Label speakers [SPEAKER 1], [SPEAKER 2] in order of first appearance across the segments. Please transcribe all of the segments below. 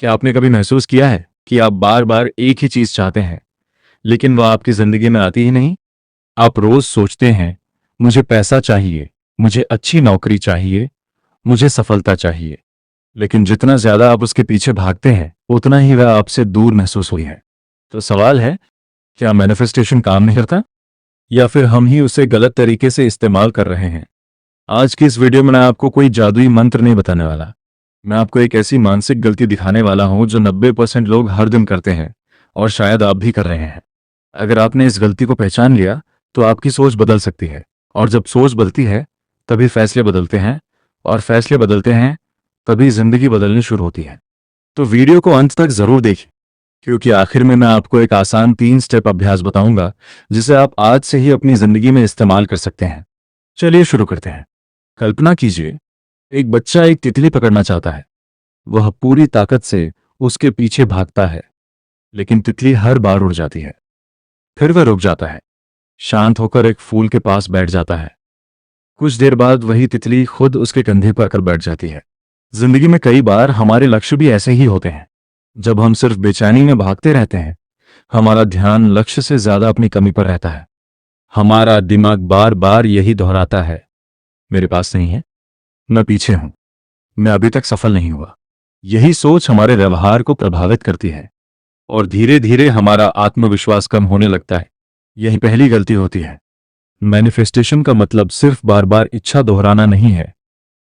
[SPEAKER 1] क्या आपने कभी महसूस किया है कि आप बार बार एक ही चीज चाहते हैं, लेकिन वह आपकी जिंदगी में आती ही नहीं? आप रोज सोचते हैं, मुझे पैसा चाहिए, मुझे अच्छी नौकरी चाहिए, मुझे सफलता चाहिए, लेकिन जितना ज्यादा आप उसके पीछे भागते हैं उतना ही वह आपसे दूर महसूस हुई है। तो सवाल है, क्या मैनिफेस्टेशन काम नहीं करता, या फिर हम ही उसे गलत तरीके से इस्तेमाल कर रहे हैं? आज की इस वीडियो में मैं आपको कोई जादुई मंत्र नहीं बताने वाला। मैं आपको एक ऐसी मानसिक गलती दिखाने वाला हूं जो 90% लोग हर दिन करते हैं, और शायद आप भी कर रहे हैं। अगर आपने इस गलती को पहचान लिया तो आपकी सोच बदल सकती है, और जब सोच बदलती है तभी फैसले बदलते हैं, और फैसले बदलते हैं तभी जिंदगी बदलनी शुरू होती है। तो वीडियो को अंत तक जरूर देखें, क्योंकि आखिर में मैं आपको एक आसान 3 स्टेप अभ्यास बताऊंगा जिसे आप आज से ही अपनी जिंदगी में इस्तेमाल कर सकते हैं। चलिए शुरू करते हैं। कल्पना कीजिए, एक बच्चा एक तितली पकड़ना चाहता है। वह पूरी ताकत से उसके पीछे भागता है, लेकिन तितली हर बार उड़ जाती है। फिर वह रुक जाता है, शांत होकर एक फूल के पास बैठ जाता है। कुछ देर बाद वही तितली खुद उसके कंधे पर आकर बैठ जाती है। जिंदगी में कई बार हमारे लक्ष्य भी ऐसे ही होते हैं। जब हम सिर्फ बेचैनी में भागते रहते हैं, हमारा ध्यान लक्ष्य से ज्यादा अपनी कमी पर रहता है। हमारा दिमाग बार बार यही दोहराता है, मेरे पास नहीं है, मैं पीछे हूं, मैं अभी तक सफल नहीं हुआ। यही सोच हमारे व्यवहार को प्रभावित करती है, और धीरे धीरे हमारा आत्मविश्वास कम होने लगता है। यही पहली गलती होती है। मैनिफेस्टेशन का मतलब सिर्फ बार बार इच्छा दोहराना नहीं है।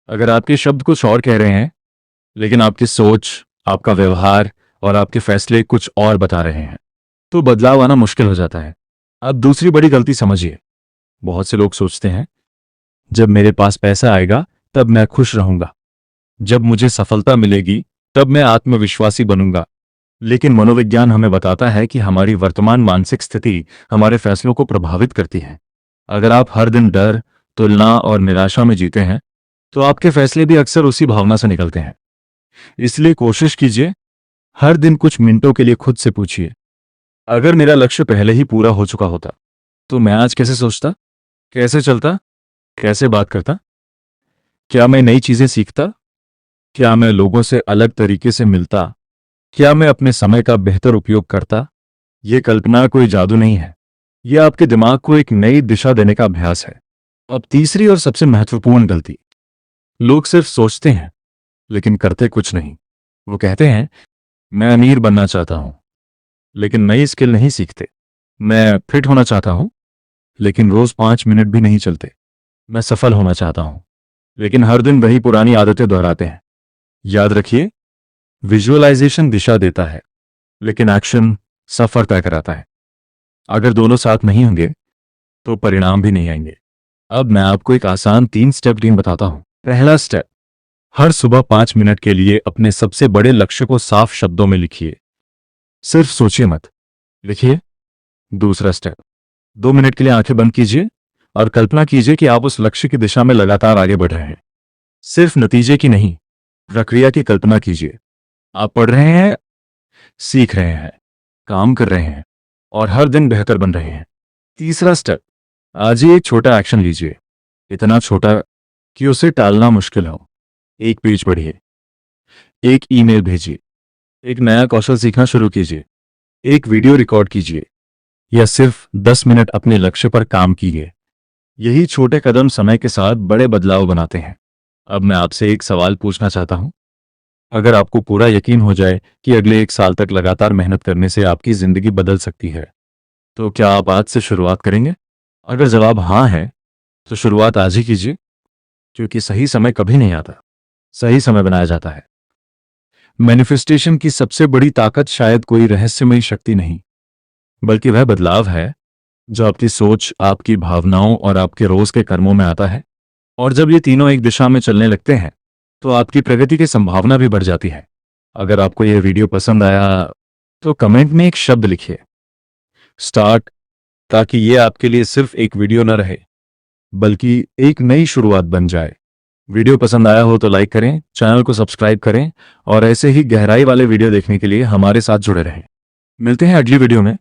[SPEAKER 1] अगर आपके शब्द कुछ और कह रहे हैं, लेकिन आपकी सोच, आपका व्यवहार और आपके फैसले कुछ और बता रहे हैं, तो बदलाव आना मुश्किल हो जाता है। अब दूसरी बड़ी गलती समझिए। बहुत से लोग सोचते हैं, जब मेरे पास पैसा आएगा तब मैं खुश रहूंगा, जब मुझे सफलता मिलेगी तब मैं आत्मविश्वासी बनूंगा। लेकिन मनोविज्ञान हमें बताता है कि हमारी वर्तमान मानसिक स्थिति हमारे फैसलों को प्रभावित करती है। अगर आप हर दिन डर, तुलना और निराशा में जीते हैं, तो आपके फैसले भी अक्सर उसी भावना से निकलते हैं। इसलिए कोशिश कीजिए, हर दिन कुछ मिनटों के लिए खुद से पूछिए, अगर मेरा लक्ष्य पहले ही पूरा हो चुका होता तो मैं आज कैसे सोचता, कैसे चलता, कैसे बात करता? क्या मैं नई चीजें सीखता? क्या मैं लोगों से अलग तरीके से मिलता? क्या मैं अपने समय का बेहतर उपयोग करता? यह कल्पना कोई जादू नहीं है, यह आपके दिमाग को एक नई दिशा देने का अभ्यास है। अब तीसरी और सबसे महत्वपूर्ण गलती, लोग सिर्फ सोचते हैं लेकिन करते कुछ नहीं। वो कहते हैं, मैं अमीर बनना चाहता हूं, लेकिन नई स्किल नहीं सीखते। मैं फिट होना चाहता हूं, लेकिन रोज 5 मिनट भी नहीं चलते। मैं सफल होना चाहता हूं, लेकिन हर दिन वही पुरानी आदतें दोहराते हैं। याद रखिए, विजुअलाइजेशन दिशा देता है, लेकिन एक्शन सफर तय कराता है। अगर दोनों साथ नहीं होंगे तो परिणाम भी नहीं आएंगे। अब मैं आपको एक आसान 3 स्टेप टीम बताता हूं। पहला स्टेप, हर सुबह 5 मिनट के लिए अपने सबसे बड़े लक्ष्य को साफ शब्दों में लिखिए, सिर्फ सोचिए मत, लिखिए। दूसरा स्टेप, 2 मिनट के लिए आंखें बंद कीजिए और कल्पना कीजिए कि आप उस लक्ष्य की दिशा में लगातार आगे बढ़ रहे हैं। सिर्फ नतीजे की नहीं, प्रक्रिया की कल्पना कीजिए। आप पढ़ रहे हैं, सीख रहे हैं, काम कर रहे हैं, और हर दिन बेहतर बन रहे हैं। तीसरा स्टेप, आज ही एक छोटा एक्शन लीजिए, इतना छोटा कि उसे टालना मुश्किल हो। एक पेज पढ़िए, एक ईमेल भेजिए, एक नया कौशल सीखना शुरू कीजिए, एक वीडियो रिकॉर्ड कीजिए, या सिर्फ 10 मिनट अपने लक्ष्य पर काम कीजिए। यही छोटे कदम समय के साथ बड़े बदलाव बनाते हैं। अब मैं आपसे एक सवाल पूछना चाहता हूं, अगर आपको पूरा यकीन हो जाए कि अगले 1 साल तक लगातार मेहनत करने से आपकी जिंदगी बदल सकती है, तो क्या आप आज से शुरुआत करेंगे? अगर जवाब हाँ है, तो शुरुआत आज ही कीजिए, क्योंकि सही समय कभी नहीं आता, सही समय बनाया जाता है। मैनिफेस्टेशन की सबसे बड़ी ताकत शायद कोई रहस्यमयी शक्ति नहीं, बल्कि वह बदलाव है जो आपकी सोच, आपकी भावनाओं और आपके रोज के कर्मों में आता है। और जब ये तीनों एक दिशा में चलने लगते हैं, तो आपकी प्रगति की संभावना भी बढ़ जाती है। अगर आपको यह वीडियो पसंद आया तो कमेंट में एक शब्द लिखिए, स्टार्ट, ताकि ये आपके लिए सिर्फ एक वीडियो न रहे, बल्कि एक नई शुरुआत बन जाए। वीडियो पसंद आया हो तो लाइक करें, चैनल को सब्सक्राइब करें, और ऐसे ही गहराई वाले वीडियो देखने के लिए हमारे साथ जुड़े रहें। मिलते हैं अगली वीडियो में।